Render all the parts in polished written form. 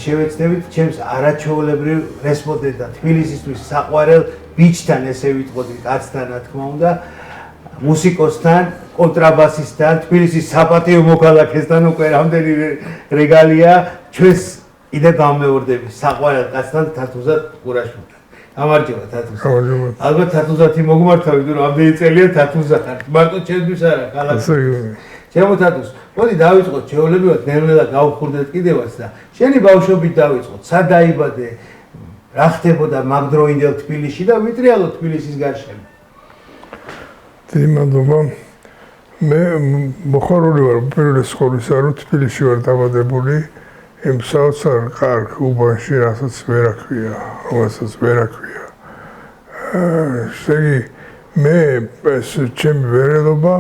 შევეცდებით ჩემს არაჩვეულებრივ რესპონდენტად თბილისისთვის საყვარელ ბიჭთან ესე ვიტყოდი კაცთან რა თქმა უნდა მუსიკოსთან კონტრაბასისტთან თბილისის საპატიო მოქალაქესთან უკვე რამდენი რეგალია ჩვენს კიდე გამეორდები საყვარელ კაცთან თათუზად ყურაშვილთან გამარჯობა თათუზა ალბათ თათუზათი მოგმართა ვიდრე რამდენი წელია თათუზა მარტო ჩემთვის არა ქალაქში ჩემო თათუზ მოდი დავიწყოთ ჩვეულებრივად ნელ-ნელა გავხურდეთ კიდევაც და შენი ბავშვობით დავიწყოთ სად დაიბადე რა ხდებოდა მაგდროინდელ თბილისში და ვიტრიალო თბილისის გარშემო მადლობა მე მოხარული ვარ პირველი სკოლისა რომ თბილისში ვარ დაბადებული იმ საოცარ კარგ უბანში რასაც ვერ აქვია შეგი მე ეს ჩემი ვერელობა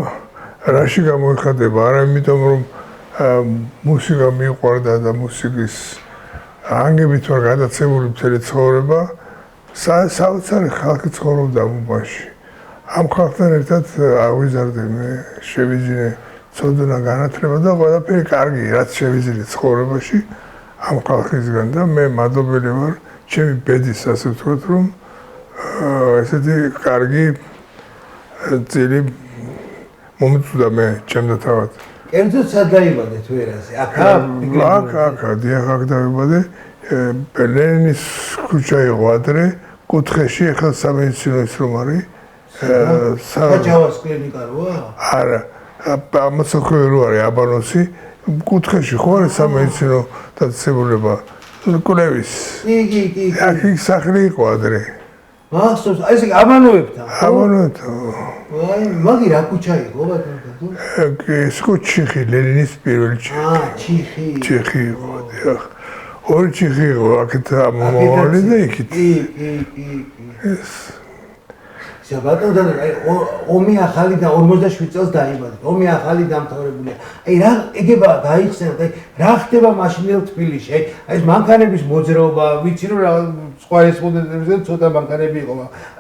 რაში გამოიხატება არა იმიტომ რომ მუსიკა მიყვარდა და მუსიკის ანგებით ვარ გადაცემული მთელი ცხოვრება საოცარი ხალხი ცხოვრობდა უბანში ამ ხალხთან ერთად ავიზარდე მე შევიძინე ცოდნა განათლება და ყველაფერი კარგი რაც შევიძინე ცხოვრებაში ამ ხალხისგან და მე მადლობელი ვარ ჩემი ბედის ასე ვთქვათ რომ ესეთი კარგი წილი მომწვდა მე ჩემთან თავად კერძოდ სად დაიბადე თუ ერაზე აქ აქ დაიბადე ლენინის ქუჩა იყო ადრე კუთხეში ახლა სამედიცინოს რომ არის საჯავას კლინიკა როა? არა, ამასოქრე რო არის აბანოსი, კუთხეში ხო არის სამედიცინო დაწესებულება. კვლევის. კი. აქ სახლი იყო ადრე. მახსოვს, ესე აბანოებთან. აბანოებთან. აი, მაგი რა ქუჩა იყო ბატონო? ეს ქუჩი ლენინის პირველი ჩიხი. ჩიხი იყო, დიახ. ორი ჩიხი იყო, აქეთ ამომავალი და იქით. კი. ეს ბატონო ომი ახალი და 47 წელს დაიბადა. ომი ახალი დამთავრებულია. აი რა ეგება გაიხსენოთ, აი რა ხდება მაშინელ თბილისში? აი ეს მანქანების მოძრაობა, ვიცი რომ სხვა რესპონდენტებზე ცოტა მანქანები იყო.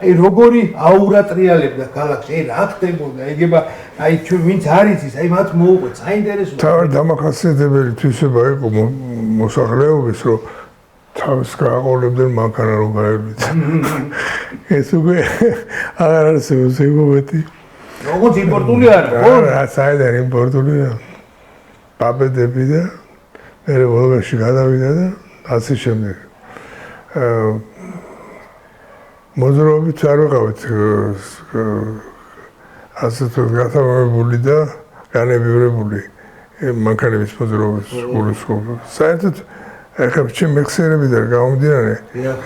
აი როგორი აურა ტრიალებდა ქალაქში? აი რა ხდებოდა? ეგება აი ჩვენ ვინც არის ის, აი მათ მოუყვეთ, საინტერესოა. თავი დამახასიათებელი თვისება იყო მოსახლეობის, რომ თავს გააყოლებდნენ მანქანა რომ გაევლით. ეს უკვე აღარ არსებობს ეგობეთი. როგორც იმპორტული არა, ხო? რა, საერთოდ იმპორტულია. პაპედები და მე ვოლგაში გადავიდა და ასე შემდეგ. მოძრაობით არ ვიყავით ასე თუ გათამამებული და განებივრებული მანქანების მოძრაობის სკოლა. საერთოდ ახლა ჩემი მეხსიერებიდან გამომდინარე,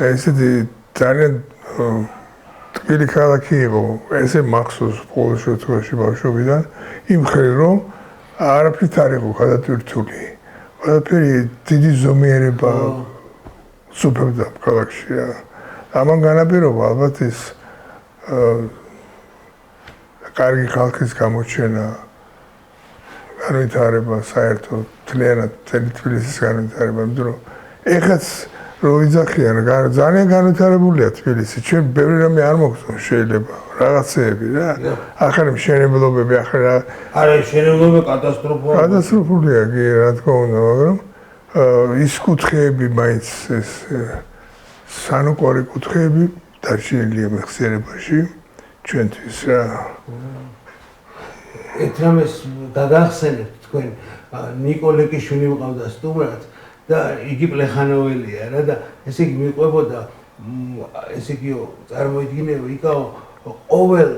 ესეთი ძალიან ტკბილი ქალაქი იყო, ესე მახსოვს ყოველ შემთხვევაში ბავშვობიდან, იმ ხელ რომ არაფრით არ იყო გადატვირთული. ყველაფერი დიდი ზომიერება სუფევდა ქალაქში. ამან განაპირობა ალბათ ის კარგი ხალხის გამოჩენა განვითარება საერთოდ თლიანად თბილისის განვითარება, იმიტომ რომ ეხაც რო ვიძახიან, ძალიან განვითარებულია თბილისი. ჩვენ ბევრი რამე არ მოგწონს შეიძლება, რაღაცეები რა. ახალი მშენებლობები, ახლა არა, მშენებლობები კატასტროფულია. კატასტროფულია კი, რა თქმა უნდა, მაგრამ ის კუთხეები მაინც ეს სანუკვარი კუთხეები დარჩენილია მეხსიერებაში ჩვენთვის რა. ეთრამეს დაგახსენებთ თქვენ ნიკოლეკიშვილი მყავდა სტუმრად და იგი პლეხანოველია რა და ესე იგი მიყვებოდა ესე იგი წარმოიდგინე იქაო ყოველ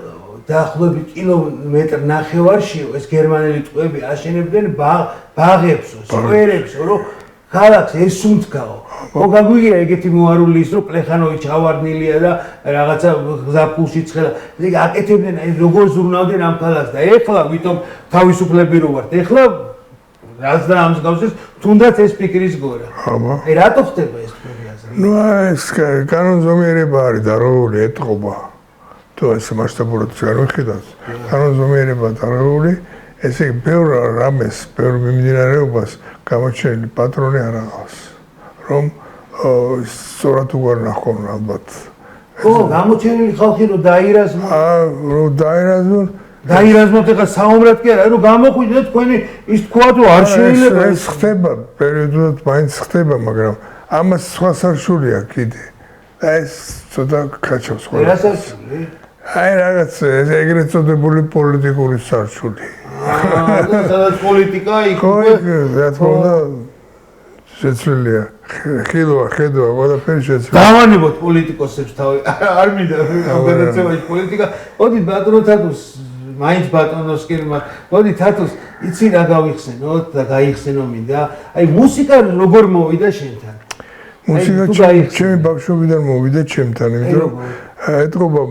დაახლოებით კილომეტრ ნახევარში ეს გერმანელი ტყვეები აშენებდნენ ბაღებსო, სკვერებსო, რომ ქალაქს ესუნთქაო. მოგაგვიგია ეგეთი მოარული ის რომ პლეხანოვი ჩავარდნილია და რაღაცა გზაფხულში ცხელა. ეგ აკეთებდნენ აი როგორ ზრუნავდნენ ამ ქალაქს და ეხლა ვითომ თავისუფლები რო ვართ. ეხლა რაც და ამ მსგავსეს თუნდაც ეს ფიქრის გორა. აი რატო ხდება ეს თქვენი აზრი? ნუ ეს კანონზომიერება არის დარღვეული ეტყობა. თუ ეს მასშტაბურად განვიხილოთ, კანონზომიერება დარღვეული, ესე იგი ბევრ რამეს, ბევრ მიმდინარეობას გამოჩენილი პატრონი არ აღავს. რომ სწორად უგარ ნახონ ალბათ. ხო, გამოჩენილი ხალხი რომ დაირაზმონ. რომ დაირაზმონ, დაირაზმოთ ახლა საომრად კი არა, რომ გამოყვიდეთ თქვენი ის თქვა თუ არ შეიძლება ეს ხდება, პერიოდულად მაინც ხდება, მაგრამ ამას სხვა სარშულია კიდე. ეს ცოტა კაჩავს ხოლმე. რასარშული? აი რაღაც ეგრეთ წოდებული პოლიტიკური სარშული. სადაც პოლიტიკა იქ რა თქმა უნდა შეცვლილია. ხედვა, ყველაფერი შეცვლილია. დავანებოთ პოლიტიკოსებს თავი. არ მინდა გადაცემაში პოლიტიკა. მოდით ბატონო თათოს მაინც ბატონოსკირმა, მოდი თათოს იცი რა გავიხსენოთ და გაიხსენო მინდა. აი მუსიკა როგორ მოვიდა შენთან? მუსიკა ჩემი ბავშვობიდან მოვიდა ჩემთან, იმიტომ რომ ეთყობა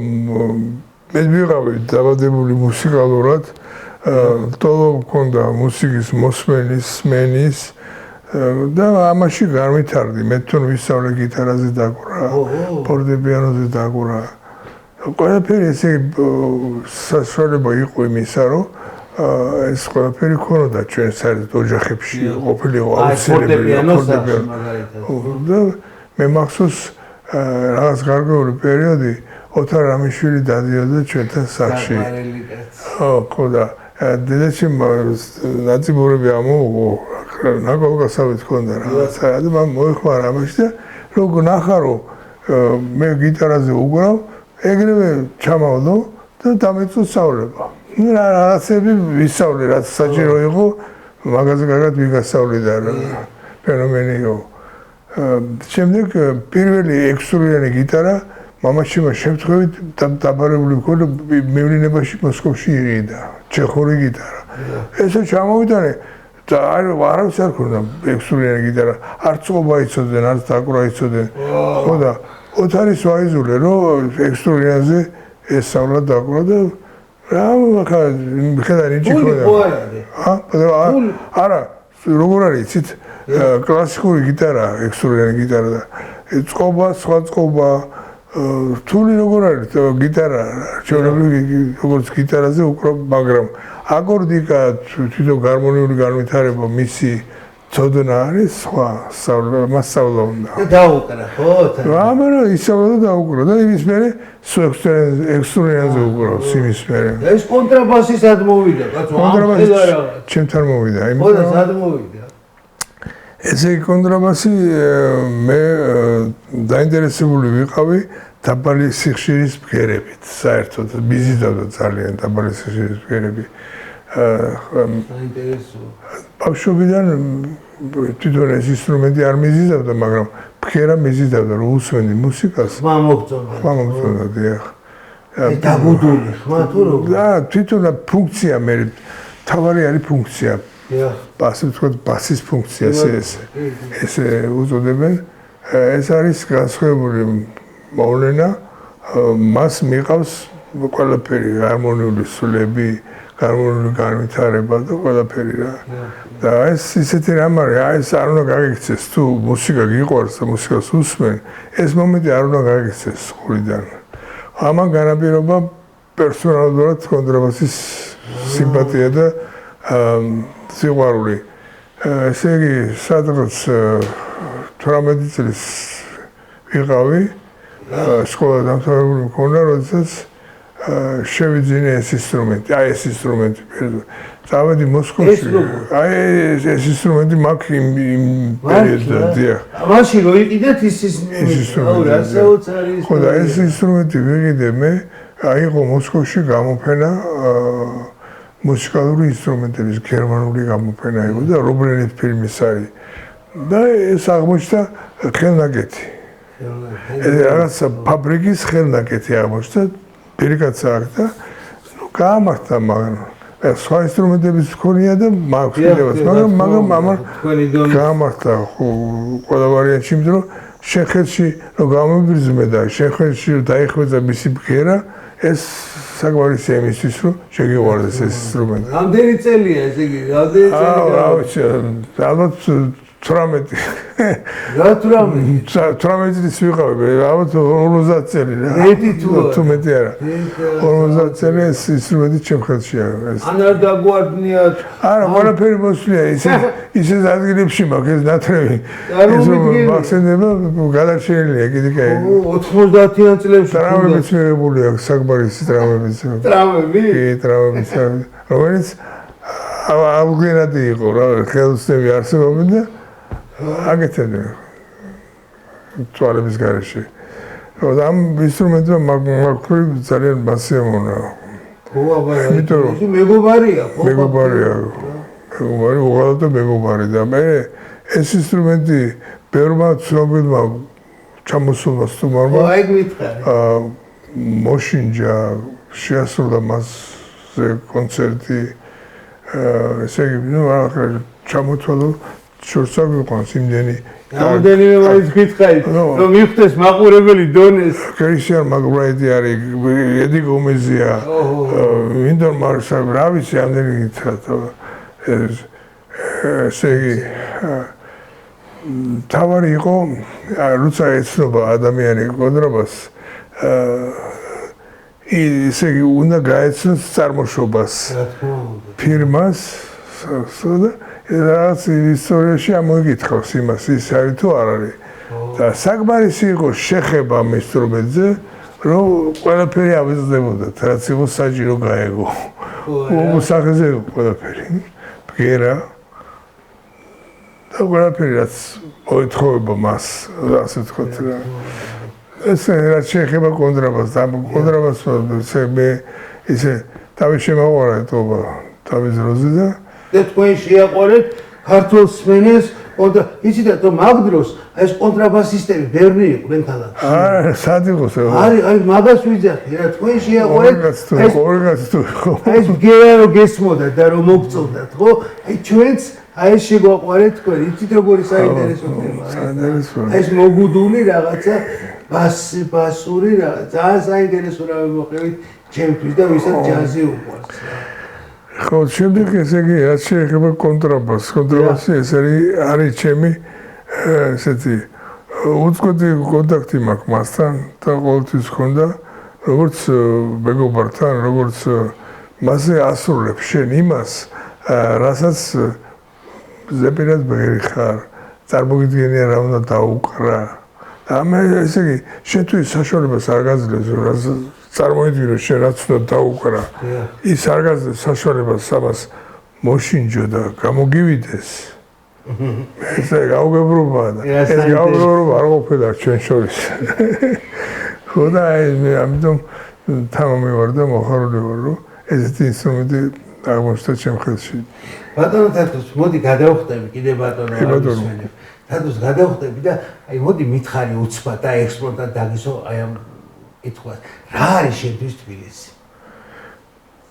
მე ვიყავი დაბადებული მუსიკალურად, ტოლო მქონდა მუსიკის მოსმენის, სმენის და ამაში განვითარდი. მე თვითონ ვისწავლე გიტარაზე დაკვრა, ფორტეპიანოზე დაკვრა. ყველაფერი ესე სასწავლება იყო იმისა, რომ ეს ყველაფერი ქონოდა ჩვენ საერთოდ ოჯახებში ყოფილიყო აუცილებელი და მე მახსოვს რაღაც გარკვეული პერიოდი ოთარ რამიშვილი დადიოდა ჩვენთან სახლში. ხო და დედაჩემ ნაწიბურები ამოუღო, ნაკოლგასავით ქონდა რაღაცა და მან მოიხმარა ამაში და როგორ ნახარო მე გიტარაზე უკრავ, ეგრევე ჩამავდო და დამეწო სწავლება. რაღაცები ვისწავლე, რაც საჭირო იყო, მაგაზე კარგად ვიგასწავლიდა რა ფენომენი იყო. შემდეგ პირველი ექსტრუირიანი გიტარა მამაჩემ შემთხვევით დაბარებული მქონდა მევლინებაში მოსკოვში იყიდა, ჩეხური გიტარა. ესე ჩამოვიდანე და არავის არ ქონდა ექსტრუირიანი გიტარა, არც წყობა იცოდნენ, არც დაკვრა იცოდნენ. ხო და ოთარის ვაიზულე რომ ექსტრუირიანზე ესწავლა დაკვრა და რა ხა ხედარი ჭიქროდა. არა, როგორ არის იცით? კლასიკური გიტარა, ექსტრუირიანი გიტარა და წყობა, სხვა წყობა, რთული როგორ არის გიტარა, ჩვეულებრივი როგორც გიტარაზე უკრავ, მაგრამ აკორდიკა, თვითონ გარმონიული განვითარება, მისი ცოდნა არის სხვა, მასწავლა უნდა. და დაუკრა, ხო? ამარო ისწავლა და დაუკრა და იმის მერე ექსტრუირიანზე უკრავს იმის მერე. ეს კონტრაბასი სად მოვიდა, კაცო? კონტრაბასი ჩემთან მოვიდა, ხო და სად მოვიდა? ესე კონტრაბასი მე დაინტერესებული ვიყავი დაბალი სიხშირის ბგერებით, საერთოდ მიზიდავდა ძალიან დაბალი სიხშირის ბგერები. საინტერესო. ბავშვობიდან თვითონ ეს ინსტრუმენტი არ მიზიდავდა, მაგრამ ბგერა მიზიდავდა, რომ უსმენდი მუსიკას. ხმა მოგწონდა, დიახ. დაგუდული, ხმა თუ როგორ? და თვითონ ფუნქცია მე თავარი არის ფუნქცია. ასე ვთქვათ, ბასის ფუნქცია ესე უწოდებენ. ეს არის განსხვავებული მოვლენა, მას მიყავს ყველაფერი, ჰარმონიული სულები, გარმონიული განვითარება და ყველაფერი რა. და ეს ისეთი რამ არის, ეს არ უნდა გაგიქცეს, თუ მუსიკა გიყვარს და მუსიკას უსმენ, ეს მომენტი არ უნდა გაგიქცეს ხურიდან. ამან განაპირობა პერსონალურად კონტრაბასის სიმპათია და სიყვარული. ესე იგი, სადღაც 18 წლის ვიყავი, სკოლა დამთავრებული მქონდა, როდესაც შევიძინე ეს ინსტრუმენტი, ეს ინსტრუმენტი. წავედი მოსკოვში. ეს ინსტრუმენტი მაქვს იმ პერიოდში. მაშინ რო იყიდეთ ის ინსტრუმენტი. ხო და ეს ინსტრუმენტი ვიყიდე მე, აიღო მოსკოვში გამოფენა მუსიკალური ინსტრუმენტების გერმანული გამოფენა იყო და რობლენით ფილმის არის. და ეს აღმოჩნდა ხელნაკეთი. რაღაცა ფაბრიკის ხელნაკეთი აღმოჩნდა, პირიქაცა აქვს და გაამართლა, მაგრამ სხვა ინსტრუმენტების მქონია და მაქვს კიდევაც, მაგრამ ამან გაამართლა ყველა ვარიანტში, იმიტომ რომ შენ ხელში რომ გამომიბრძმე და შენ ხელში დაიხვეწა მისი ბგერა, ეს საგვარისია იმისთვის, რომ შეგიყვარდეს ეს ინსტრუმენტი. რამდენი წელია ესე იგი? რამდენი წელი? ალბათ 18 რა 18 18 ვიყავი, ალბათ 50 წელი რა. მეტი თუ მეტი არა. 50 წელი ეს ინსტრუმენტი ჩემ ხელშია ეს. ან არ დაგვარდნიათ. არა, ყველაფერი მოსვლია, ისე ადგილებში მაქვს ეს ნათრევი. ეს მახსენდება გადარჩენილია კიდე კაი. 90-იან წლებში ტრავმებიც მიღებული აქვს, საკმარისი ტრავმებიც. ტრავმები? კი, ტრავმებიც, რომელიც ავგენადი იყო რა, ხელოსნები არსებობენ და აგეთენე თვალების გარეშე. ამ ინსტრუმენტმა მაგქვრივ ძალიან მასიამონა. ხო, აბა, ის მეგობარია, ხო? მეგობარია, უღალატო მეგობარი და მე ეს ინსტრუმენტი ბევრმა ცნობილმა ჩამოსულმა სტუმარმა აი გითხარი. მოშინჯა, შეასრულა მასზე კონცერტი. ესე იგი, ნუ ახლა ჩამოთვალო შორს აგვიყვანს იმდენი რამდენიმე მაინც გითხარით, რომ მიხვდეს მაყურებელი დონეს. კრისტიან მაგბრაიტი არის, ედი გომეზია, ვინდორ მარსა, რა ვიცი, ამდენი გითხრათ. ესე იგი, თავარი იყო, როცა ეცნობა ადამიანი კონტრაბასს, ესე იგი, უნდა გაეცნოს წარმოშობას, ფირმას, და რაღაც ისტორიაში ამოიკითხავს იმას, ის არის თუ არ არის. და საკმარისი იყო შეხება ამ ინსტრუმენტზე, რომ ყველაფერი ავიზრდებოდათ, რაც იყო საჭირო გაეგო. მოსახეზე ყველაფერი. ბგერა და ყველაფერი რაც მოეთხოვება მას, ასე ვთქვათ რა. ეს რაც შეეხება კონტრაბასს, ამ კონტრაბასს მე ისე თავის შემოყვარა ეტყობა თავის დროზე და თქვენ შეაყოლეთ ქართულ სმენას, და იცით რომ მაგ დროს ეს კონტრაბასისტები ბევრი იყვნენ ქალაქში. არა, სად იყოს? არის, მაგას ვიძახი რა, თქვენ შეაყოლეთ ეს ბგერა რომ გესმოდა და რომ მოგწოდათ, ხო? აი ჩვენც ეს შეგვაყოლეთ თქვენ, იცით როგორი საინტერესო თემაა. ეს მოგუდული რაღაცა ბასური რა, ძალიან საინტერესო რა მოყევით ჩემთვის და ვისაც ჯაზი უყვარს. ხო, შემდეგ ესე იგი, რაც შეეხება კონტრაბასს, კონტრაბასი ეს არის ჩემი ესეთი უწყვეტი კონტაქტი მაქვს მასთან და ყოველთვის ხონდა, როგორც მეგობართან, როგორც მასზე ასრულებ შენ იმას, რასაც ზეპირად ბგერი ხარ, წარმოგიდგენია რა უნდა დაუკრა. და მე ესე იგი, შენთვის საშუალებას არ გაძლევს, რომ წარმოიდგინე შენ რაც უნდა დაუკრა. ის არ გაძლევს საშუალებას ამას მოშინჯო და გამოგივიდეს. ესე გაუგებრობაა და ეს გაუგებრობა არ ყოფილა ჩვენ შორის. ხო და ამიტომ თამამივარ და მოხარული ვარ, რომ ესეთი ინსტრუმენტი აღმოჩნდა ჩემ ხელში. ბატონო თათოს, მოდი გადავხდები კიდე ბატონო. თათოს გადავხდები და აი მოდი მითხარი უცბად და ექსპორტად დაგისო აი ამ კითხვას. რა არის შენთვის თბილისი?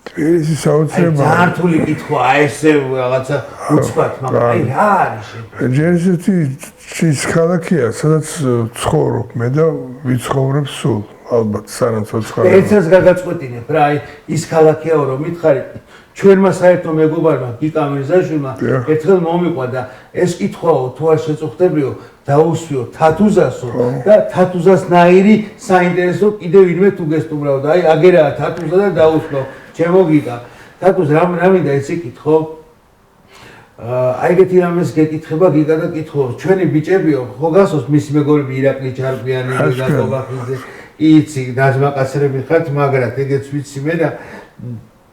თბილისი საოცრებაა. ძალიან რთული კითხვაა ესე რაღაცა უცბად, მაგრამ აი რა არის შენთვის? ჯერ ისეთი ის ქალაქია, სადაც ცხოვრობ მე და ვიცხოვრებ სულ, ალბათ სანამ ცოცხალია. ერთს გაგაწყვეტინებ რა, აი ის ქალაქია რომ მითხარით ჩვენმა საერთო მეგობარმა გიკა მირზაშვილმა ერთხელ მომიყვა და ეს კითხვაო თუ არ შეწუხდებიო დაუსვიო თათუზასო და თათუზასნაირი საინტერესო კიდევ ვინმე თუ გესტუმრაო და აი აგერაა თათუზა და დაუსვო ჩემო გიკა თათუზ რა მინდა იცი კითხო აი ეგეთი რამეს გეკითხება გიკა და კითხო ჩვენი ბიჭებიო ხო გასოს მისი მეგობრები ირაკლი ჩარკვიანი და გოგახიძე იცი დაზმაკაცრები ხართ მაგრამ ეგეც ვიცი მე და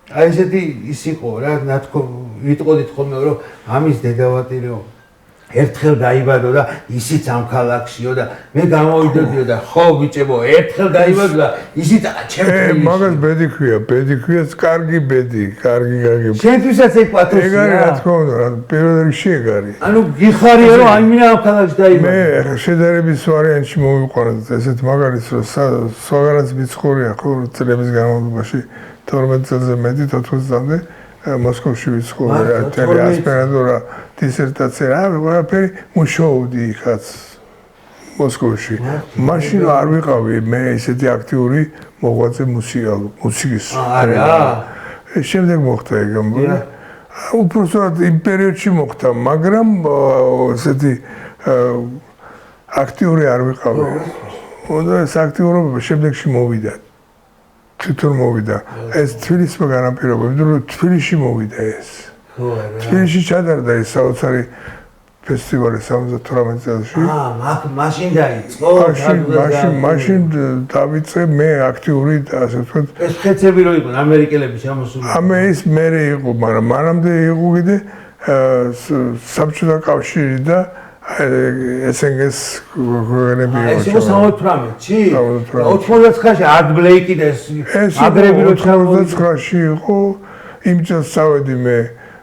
აი ესეთი ის იყო რა ნათქო ვიტყოდით ხოლმე რომ ამის დედავატირო ერთხელ დაიბადო და ისიც ამ ქალაქშიო და მე გამოვიდოდიო და ხო ბიჭებო ერთხელ დაიბადო და ისიც ჩემთვის მაგას ბედი ქვია კარგი ბედი კარგი გაგები შენთვისაც ეგ პათოსია ეგ არის რა თქმა უნდა რა პირველ რიგში ეგ არის ანუ გიხარია რომ აი მინდა ამ ქალაქში დაიბადო მე შედარების ვარიანტში მოვიყვანოთ ესეთ მაგალითს რომ სხვაგანაც მიცხოვრია ხო წლების განმავლობაში 12 წელზე მეტი 14 წამდე მოსკოვში ვიცხოვრე თელი ასპირანტურა დისერტაცია რა ყველაფერი მუშაობდი იქაც მოსკოვში მაშინ არ ვიყავი მე ესეთი აქტიური მოღვაწე მუსიკის არა შემდეგ მოხდა ეგ ამბავი უпростоად იმ პერიოდში მოხდა, მაგრამ ესეთი აქტიური არ ვიყავი. და ეს აქტიურობა შემდეგში მოვიდა. თვითონ მოვიდა. ეს თბილისმა განაპირობა, იმიტომ რომ თბილისში მოვიდა ეს. თბილისში ჩატარდა ეს საოცარი ფესტივალი 78 წელს. მაშინ დაიწყო. მაშინ დავიწყე მე აქტიური ასე ვთქვათ. ეს ხეცები რო იყვნენ ამერიკელები ჩამოსული. ეს მერე იყო, მაგრამ მანამდე იყო კიდე საბჭოთა კავშირი და SNG-ს გვენები იყო. ეს იყო 78-ში. 99-ში art Blake და აგრები რო 99-ში იყო. იმ წელს წავედი მე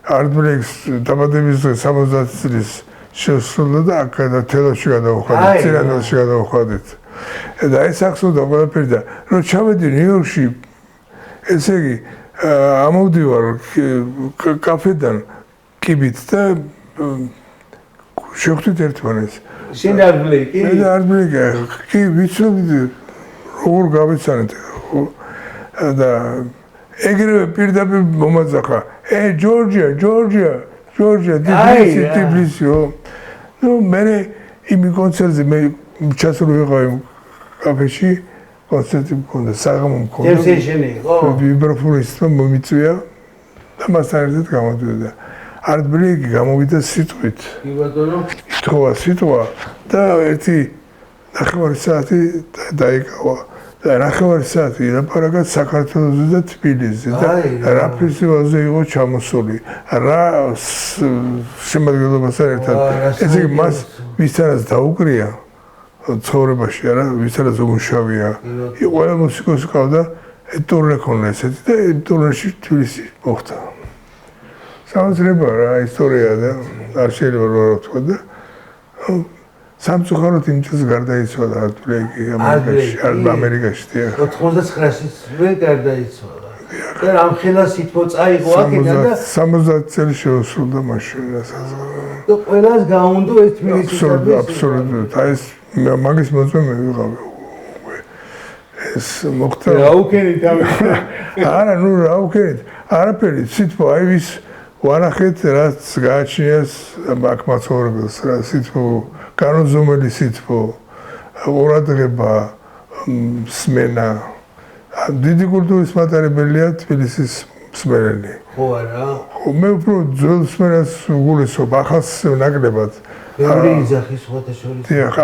art Blake-ს დაბადების დღე 70 წლის შესრულდა და აქ თელოში გადავხვდით, ცირანელში გადავხვდით. და ეს ახსოვდა ყველაფერი და რო ჩავედი ნიუ-იორკში, ესე იგი ამოვდივარ კაფედან კიბით და შევხვდით ერთმანეთს. შენ art Blake-ი? მე და art Blake-ი, კი ვიცნობდი როგორ გავეცანეთ და ეგრევე პირდაპირ მომაძახა. ჯორჯია, თბილისიო. ნუ მე იმ კონცერტზე მე ჩასული ვიყავი კაფეში, კონცერტი მქონდა, საღამო მქონდა. ჯემსეიშენი იყო? ვიბრაფონისტმა მომიწვია და მასთან ერთად გამოდიოდა. art Blake-ი გამოვიდა სიტყვით. კი ბატონო. ითხოვა სიტყვა და ერთი 9 საათი დაიკავა. და 9 საათი ილაპარაკა საქართველოსზე და თბილისზე და რა ფესტივალზე იყო ჩამოსული, რა შემადგენლობასთან ერთად. ესე იგი მას ვისთანაც დაუკრია ცხოვრებაში, არა, ვისთანაც უმუშავია. ყველა მუსიკოსი ყავდა ტურნე ქონდა ესეთი და ტურნეში თბილისი მოხდა. საოცრება რა ისტორია და არ შეიძლება რა ვთქვა და სამწუხაროდ იმ წელს გარდაიცვალა art Blake-ი ამერიკაში. 99-ში ვერ გარდაიცვალა. და რამხელა სითბო წაიღო აქედან და 70 წელი შეუსრულდა მაშინ სასაზღვრო. და ყველას გაუნდო ეს თბილისის აბსოლუტურად. აი ეს მაგის მოწმე მე ვიყავი. ეს მოხდა. რა უქენით ამით? არა, ნუ რა უქენით. არაფერი, სითბო აი ვის ვანახეთ რაც გააჩნიეს აქ მაცხოვრებელს რა სითბო განუზომელი სითბო, ყურადღება, სმენა. დიდი კულტურის მატარებელია თბილისის მსმენელი. ხო არა? მე უფრო ძველ მსმენელს ვგულისხმობ, ახალს ნაკლებად. ბევრი იძახის სხვათა შორის. დიახ,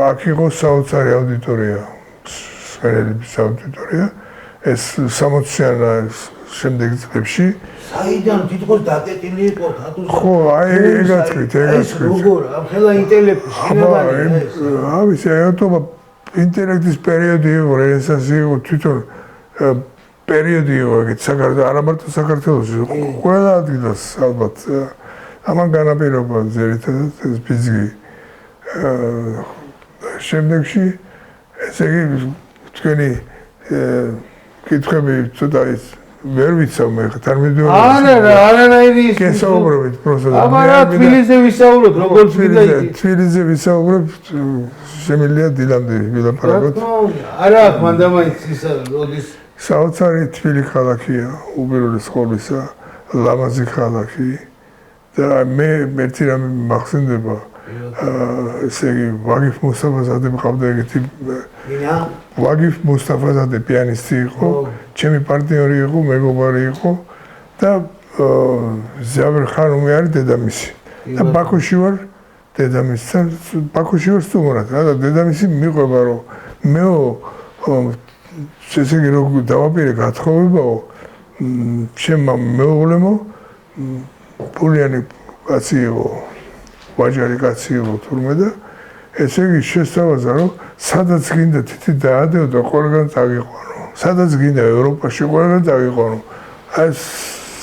აქ იყო საოცარი აუდიტორია, მსმენელების აუდიტორია. ეს 60-იან შემდეგ წლებში საიდან თითქოს დაკეტილი იყო თათუზე. ხო, აი ეგაცრით. როგორ, ამხელა ინტელექტი შინაგანი ეს. ავი, საერთოდ ინტელექტის პერიოდი იყო, რენესანსი იყო, თვითონ პერიოდი იყო, ეგეთ საქართველოს, არა მარტო საქართველოში, ყველა ადგილას ალბათ. ამან განაპირობა ძირითადად ეს ბიზნესი. შემდეგში ესე იგი თქვენი კითხები ცოტა ის ვერ ვიცავ მე თანმიმდევრულად. არანაირი ის. გესაუბრებით პროსად. აბა თბილისზე ვისაუბროთ, როგორც ვიდა იგი. თბილისზე ვისაუბრებ, შემიძლია დილამდე ვილაპარაკოთ. არა, მანდამაინც ისა როდის საოცარი თბილი ქალაქია, უპირველეს ყოვლისა, ლამაზი ქალაქი და მე ერთი რამე მახსენდება. ესე იგი ვაგიფ მუსტაფაზადე მყავდა ეგეთი ვაგიფ მუსტაფაზადე პიანისტი იყო, ჩემი პარტნიორი იყო, მეგობარი იყო და ზავერ ხანუმი არის დედამისი. და ბაქოში ვარ დედამისთან, ბაქოში ვარ სტუმრად, და დედამისი მიყვება რომ მეო ესე იგი რომ დავაპირე გათხოვებაო, ჩემმა მეუღლემო პულიანი კაცი იყო. ვაჯარი კაცი იყო თურმე და ესე იგი შესთავაზა რომ სადაც გინდა თითი დაადეო და ყველგან წაგიყვანო. სადაც გინდა ევროპაში ყველგან წაგიყვანო. აი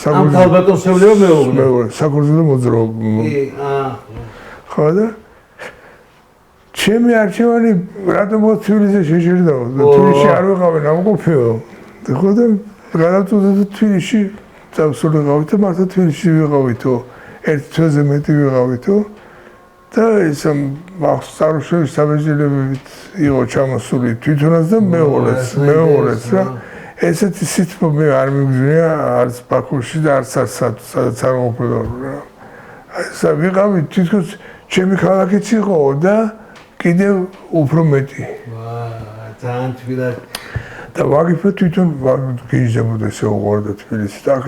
ამ თავგადასავლება მეუღლე. საკურზულო მოძრაობა. ხო და ჩემი არჩევანი რატომ თბილისზე შეჭირდაო? თბილისში არ ვიყავი ნამყოფიო. ხო და გადავწყვიტე თბილისში წავსულიყავი და მართლა თბილისში ვიყავითო. ერთ თვეზე მეტი ვიყავითო. და ეს სამშობლოს საბეჭდილებით იყო ჩამოსული თვითონაც და მეუღლეც რა ესეთი სიტყვა მე არ მიგზნია არც ბაქოში და არც სადაც არ მოხდა რა. აი ვიყავი თითქოს ჩემი ქალაქიც იყო და კიდევ უფრო მეტი. ძალიან თბილად და ვაგიფა თვითონ გიჟებოდა ესე უყურდა თბილისში და აქ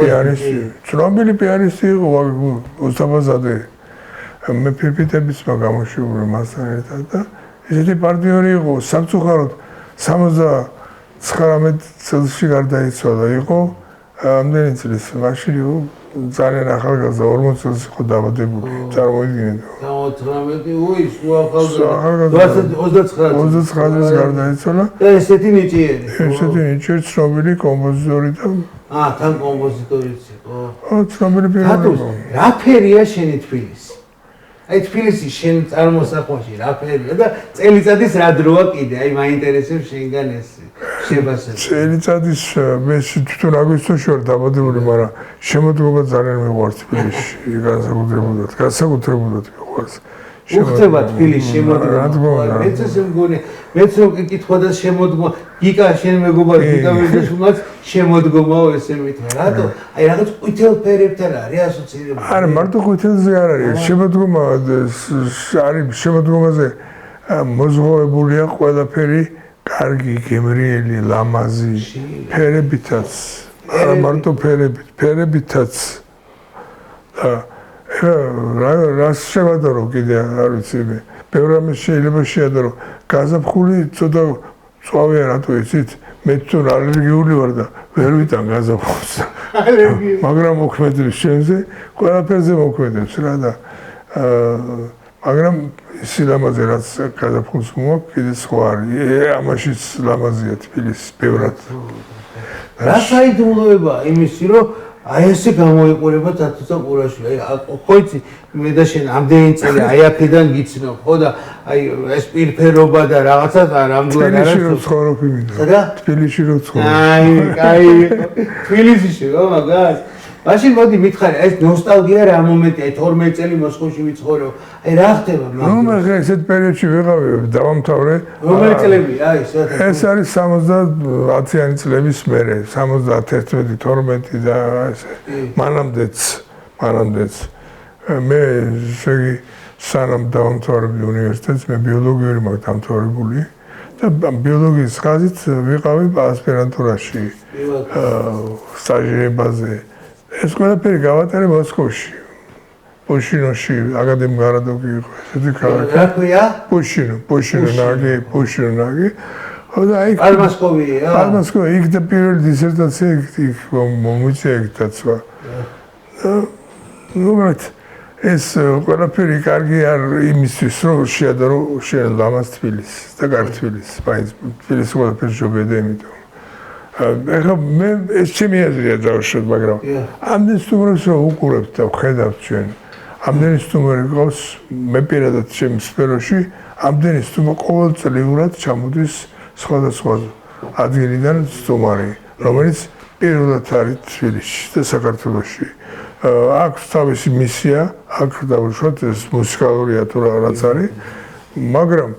პიანისტი ცნობილი პიანისტი იყო ოსტაბაზადე მე ფირფიტების მაგამოშური მასთან ერთად და ესეთი პარტნიორი იყო სამწუხაროდ 79 წელსში გარდაიცვალა იყო ამდენი წლის მაშინ იყო ძალიან ახალგაზრდა 40 წელს იყო დაბადებული წარმოიდგინეთ 18 უი ახალგაზრდა 29 წელს გარდაიცვალა და ესეთი ნიჭიერი ცნობილი კომპოზიტორი და თან კომპოზიტორიც იყო ცნობილი პიროვნება რა ფერია შენი თბილისი აი თბილისი შენ წარმოსახვაში რა ფერია და წელიწადის რა დროა კიდე აი მაინტერესებს შენგან ეს შებასება წელიწადის მე თვითონ აგვისტოში ვარ დაბადებული მაგრამ შემოდგომა ძალიან მიყვარს თბილისში განსაკუთრებულად მიყვარს უხდება თბილისში შემოდგომა მეც ესე მგონი მეც რო კითხვა და შემოდგომა გიკა შენ მეგობარი გიკა ვერდაშულაც შემოდგომაო ესე მითხრა რატო აი რაღაც ყვითელ ფერებთან არის ასოცირებული არა მარტო ყვითელზე არ არის შემოდგომა არის შემოდგომაზე მოზღოვებულია ყველაფერი კარგი გემრიელი ლამაზი ფერებითაც არა მარტო ფერებითაც რა შევადარო კიდე არ ვიცი მე ბევრ რამეს შეიძლება შეადარო გაზაფხული ცოტა წვავია რატო იცით მე თვითონ ალერგიული ვარ და ვერ ვიტან გაზაფხულს მაგრამ მოქმედებს შენზე ყველაფერზე მოქმედებს რა და მაგრამ სილამაზე რაც გაზაფხულს მოაქვს კიდე სხვა არის ამაშიც ლამაზია თბილისი ბევრად რა საიდუმლოება იმისი რომ აი ესე გამოიყურება თათუცა ყურაშვილი აი ხო იცი მე და შენ ამდენი წელი აი აქედან გიცნო ხო და აი ეს პირფერობა და რაღაცა რამდენად არის თბილისში რო ცხოვრობ იმიდა თბილისში რო ცხოვრობ აი თბილისში რა მაგას მაშინ მოდი მითხარი ეს ნოსტალგია რა მომენტია აი 12 წელი მოსკოვში ვიცხოვრე აი რა ხდება მაგ ნუ მე ესეთ პერიოდში ვიყავი დავამთავრე რომელი წლებია აი ეს არის 70-იანი წლების მერე 71 12 და ესე მანამდეც მე შეგი სანამ დავამთავრებდი უნივერსიტეტს მე ბიოლოგიური მაქვს დამთავრებული და ბიოლოგიის ხაზით ვიყავი ასპირანტურაში სტაჟირებაზე ეს ყველაფერი გავატარე მოსკოვში პუშინოში აკადემიკ გარადოკი იყო ესეთი ქალაქი რა ქვია პუშინო ნაგი ხოდა აი პალმასკოვი იქ და პირველი დისერტაცია იქ მომიწია იქ დაცვა ნუ ეს ყველაფერი კარგი არ იმისთვის რომ შეადარო შენ ლამაზ თბილისს და კარგ თბილისს თბილისს ყველაფერი ჯობია და იმიტომ ეხლა მე ეს ჩემი აზრია დავუშვათ მაგრამ ამდენ სტუმრებს რომ უყურებთ და ვხედავთ ჩვენ ამდენი სტუმარი ყავს მე პირადად ჩემს სფეროში ამდენი სტუმარი ყოველწლიურად ჩამოდის სხვადასხვა ადგილიდან სტუმარი რომელიც პირველად არის თბილისში და საქართველოში აქვს თავისი მისია აქ დავუშვათ ეს მუსიკალურია თუ რაღაც არის მაგრამ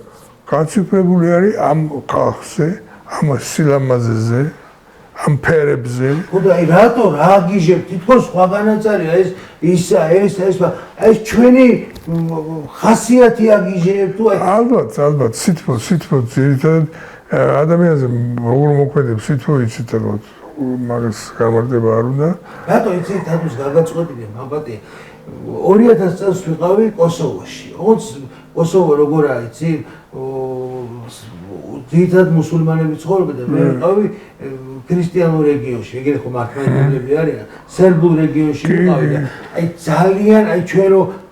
გაციფრებული არის ამ ხალხზე ამ სილამაზეზე ამ ფერებზე ხოდა აი რატო რა გიჟებ თითქოს სხვაგანაც არის ეს ჩვენი ხასიათი აგიჟებ თუ აი ალბათ სითბო ძირითადად ადამიანზე როგორ მოქმედებს სითბო იცით ალბათ მაგას გამარტება არ უნდა რატო იცი თათოს გაგაწყვეტილი მაბატე 2000 წელს ვიყავი კოსოვოში კოსოვო როგორ არის იცი ძირითადად მუსულმანები ცხოვრობენ და მე ვიყავი ქრისტიანულ რეგიონში, ეგრე ხო მართლმადიდებლები არიან, სერბულ რეგიონში ვიყავი და აი ძალიან აი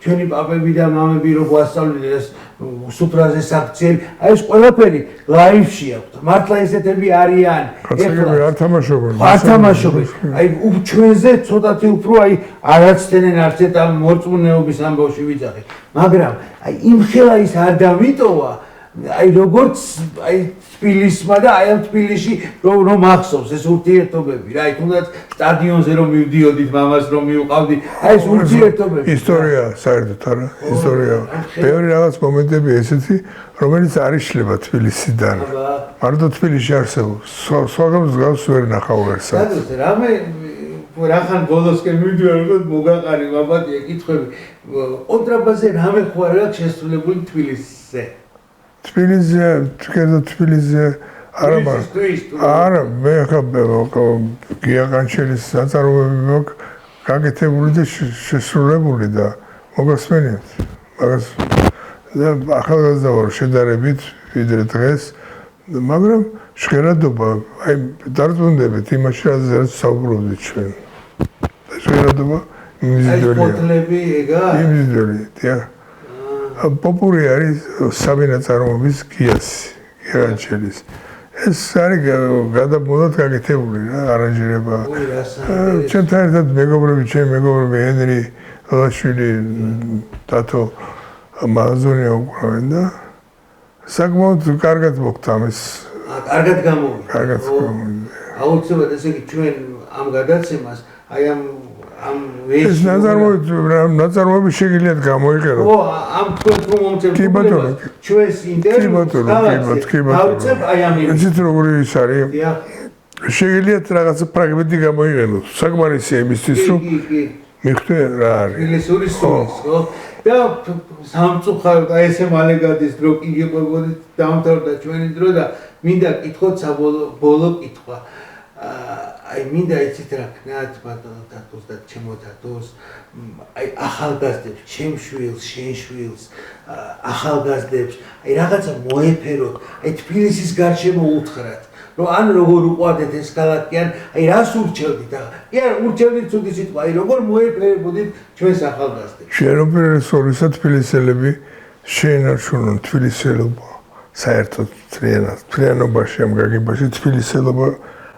ჩვენი პაპები და მამები რო გვასწავლდნენ ეს სუფრაზე საქციელი, აი ეს ყველაფერი ლაივში აქვს. მართლა ესეთები არიან. ეხლა არ თამაშობენ. აი ჩვენზე ცოტათი უფრო აი არაცდენენ არც ამ მორწმუნეობის ამბავში ვიძახი. მაგრამ აი იმ ხელა ის არ დავიტოვა აი როგორც აი თბილისმა და აი ამ თბილისში რომ ახსოვს ეს ურთიერთობები რა აი თუნდაც სტადიონზე რომ მივდიოდით მამას რომ მივყავდი აი ეს ურთიერთობები ისტორია საერთოდ არა ისტორია ბევრი რაღაც მომენტები ესეთი რომელიც არ იშლება თბილისიდან მარტო თბილისში არსებობს სხვაგანს გავს ვერ ნახავ ერთსა რამე რახან ბოლოსკენ მივდივარ რომ მოგაყარი ვაბადია კითხვები კონტრაბასზე რამე ხო არ აქვს შესრულებული თბილისზე თბილისზე არა მე ხა გიაყანჩელის საწარმოები მაქვს გაკეთებული და შესრულებული და მოგასმენიათ მაგას და ახალგაზრდა ვარ შედარებით ვიდრე დღეს მაგრამ ჟღერადობა აი დარწმუნდებით იმაში რაც საუბრობდით ჩვენ ჟღერადობა ფოტლები ეგა იმიზდელი პოპური არის საბინა წარმოების გიაჩელის ეს არის გადაბმულად გაკეთებული რა არანჟირება ჩვენთან ერთად ჩემი მეგობრები ენრი ლაშვილი დათო მაზონია უკრავენ და საკმაოდ კარგად მოხდა ამის კარგად გამოვიდა აუცილებლად ესე იგი ჩვენ ამ გადაცემას აი ამ ეს ნაწარმოები შეგიძლიათ გამოიყენოთ. ო, ამ თქვენ რომ მომწევს ჩვენს ინტერვიუს დავწებ აი ამ ისეთ როგორი ის არის. შეგიძლიათ რაღაცა ფრაგმენტი გამოიყენოთ. საკმარისია იმისთვის რომ მიხვდე რა არის. ინგლისური სულის, ხო? და სამწუხაროდ აი ესე მალე გადის დრო კი გიყვებოდით დამთავრდა ჩვენი დრო და მინდა კითხოთ საბოლოო კითხვა. აი მინდა იცით რა ქნათ ბატონო თათოს და ჩემო თათოს აი ახალგაზრდებს ჩემ შვილს შენ შვილს ახალგაზრდებს აი რაღაცა მოეფეროთ აი თბილისის გარშემო უთხრათ რომ ან როგორ უყვარდეთ ეს ქალაქი ან აი რას ურჩევდით კი არა ურჩევდით ცუდი სიტყვა აი როგორ მოეფერებოდით ჩვენს ახალგაზრდებს შენ უპირესობისა თბილისელები შეენარჩუნონ თბილისელობა საერთოდ თლიანობაში ამ გაგებაში თბილისელობა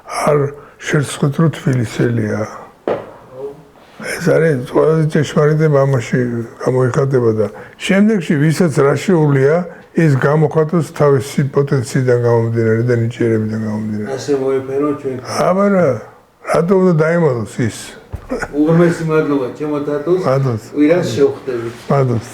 არ შერცხეთ რომ თბილისელია. ეს არის ყველაზე ჭეშმარიტი მამაში გამოიხატება და შემდეგში ვისაც რა შეუულია ის გამოხატოს თავისი პოტენციიდან გამომდინარე და ნიჭიერებიდან გამომდინარე. ასე მოეფერო ჩვენ. აბარა რატო უნდა დაიმალოს ის? უღრმესი მადლობა ჩემო თათოს. ვირას შევხვდებით. მადლობა.